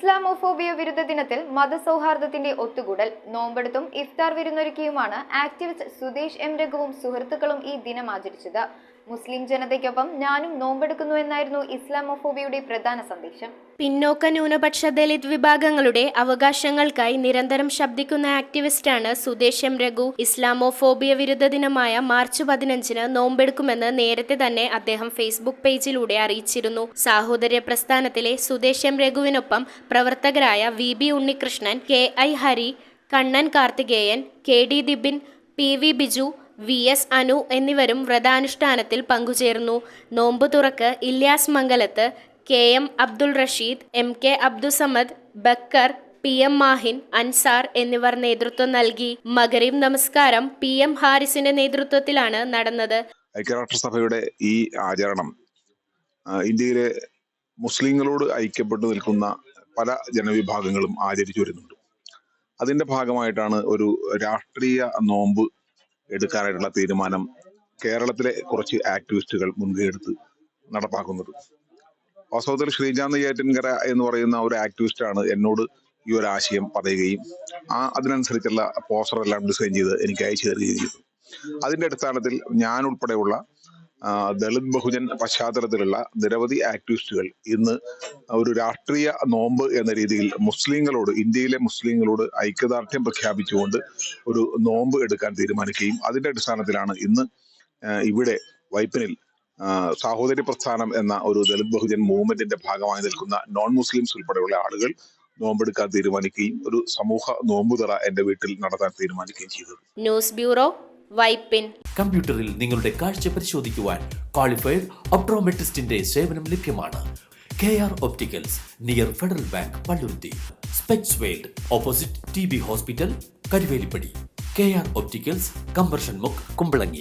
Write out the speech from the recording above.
Islamophobia വിരുദ്ധ ദിനത്തിൽ മതസൗഹാർദ്ദത്തിന്റെ ഒത്തുകൂടൽ നോമ്പെടുത്തും ഇഫ്താർ വിരുന്നൊരുക്കിയുമാണ് activist Sudesh M രഘുവും സുഹൃത്തുക്കളും ഈ ദിനം ആചരിച്ചത്. മുസ്ലിം ജനതയ്ക്കൊപ്പം ഞാനും നോമ്പെടുക്കുന്നു എന്നായിരുന്നു ഇസ്ലാമോഫോബിയയുടെ പ്രധാന സന്ദേശം. പിന്നോക്ക ന്യൂനപക്ഷ ദലിത് വിഭാഗങ്ങളുടെ അവകാശങ്ങൾക്കായി നിരന്തരം ശബ്ദിക്കുന്ന ആക്ടിവിസ്റ്റാണ് സുദേശ് എം രഘു. ഇസ്ലാമോഫോബിയ വിരുദ്ധ ദിനമായ മാർച്ച് 15 നോമ്പെടുക്കുമെന്ന് നേരത്തെ തന്നെ അദ്ദേഹം ഫേസ്ബുക്ക് പേജിലൂടെ അറിയിച്ചിരുന്നു. സാഹോദര്യ പ്രസ്ഥാനത്തിലെ സുദേശ് എം രഘുവിനൊപ്പം പ്രവർത്തകരായ VB Unnikrishnan, KI Hari, Kannan Karthikeyan, KD Dibin, PV Biju, VS Anu എന്നിവരും വ്രതാനുഷ്ഠാനത്തിൽ പങ്കുചേർന്നു. നോമ്പ് തുറക്ക് ഇല്യാസ് മംഗലത്ത്, KM Abdul Rasheed, MK Abdussamad, Backer, PM Mahin, Ansar എന്നിവർ നേതൃത്വം നൽകി. മഗ്‌രിബ് നമസ്കാരം PM ഹാരിസിന്റെ നേതൃത്വത്തിലാണ് നടന്നത്. ഐക്യരാഷ്ട്രസഭയുടെ ഈ ആചരണം ഇന്ത്യയിലെ മുസ്ലിങ്ങളോട് ഐക്യപ്പെട്ടു നിൽക്കുന്ന പല ജനവിഭാഗങ്ങളും ആചരിച്ചു വരുന്നുണ്ട്. അതിന്റെ ഭാഗമായിട്ടാണ് ഒരു രാഷ്ട്രീയ നോമ്പ് എടുക്കാനായിട്ടുള്ള തീരുമാനം കേരളത്തിലെ കുറച്ച് ആക്ടിവിസ്റ്റുകൾ മുൻകൈയെടുത്ത് നടപ്പാക്കുന്നത്. വാസ്തവത്തിൽ ശ്രീജാന്ത് നെയ്യാറ്റിൻകര എന്ന് പറയുന്ന ഒരു ആക്ടിവിസ്റ്റാണ് എന്നോട് ഈ ഒരു ആശയം പറയുകയും അതിനനുസരിച്ചുള്ള പോസ്റ്റർ എല്ലാം ഡിസൈൻ ചെയ്ത് എനിക്ക് അയച്ചു തരികയും ചെയ്തു. അതിന്റെ അടിസ്ഥാനത്തിൽ ഞാൻ ഉൾപ്പെടെയുള്ള ദളിത് ബഹുജൻ പശ്ചാത്തലത്തിലുള്ള നിരവധി ആക്ടിവിസ്റ്റുകൾ ഇന്ന് ഒരു രാഷ്ട്രീയ നോമ്പ് എന്ന രീതിയിൽ ഇന്ത്യയിലെ മുസ്ലിങ്ങളോട് ഐക്യദാർഢ്യം പ്രഖ്യാപിച്ചുകൊണ്ട് ഒരു നോമ്പ് എടുക്കാൻ തീരുമാനിക്കുകയും അതിന്റെ അടിസ്ഥാനത്തിലാണ് ഇന്ന് ഇവിടെ വൈപ്പിനിൽ സാഹോദര്യ പ്രസ്ഥാനം എന്ന ഒരു ദളിത് ബഹുജൻ മൂവ്മെന്റിന്റെ ഭാഗമായി നിൽക്കുന്ന നോൺ മുസ്ലിംസ് ഉൾപ്പെടെയുള്ള ആളുകൾ നോമ്പെടുക്കാൻ തീരുമാനിക്കുകയും ഒരു സമൂഹ നോമ്പുതറ എന്റെ വീട്ടിൽ നടത്താൻ തീരുമാനിക്കുകയും ചെയ്തത്. News bureau, Vypin. കമ്പ്യൂട്ടറിൽ നിങ്ങളുടെ കാഴ്ച പരിശോധിക്കുവാൻ ക്വാളിഫൈഡ് ഒപ്ട്രോമെട്രിസ്റ്റിന്റെ സേവനം ലഭ്യമാണ്. KR opticals, near federal bank, Palluruthy. Specs world, opposite TB hospital, Karuvelippady. KR opticals, combustion മുക്ക്, കുമ്പളങ്ങി.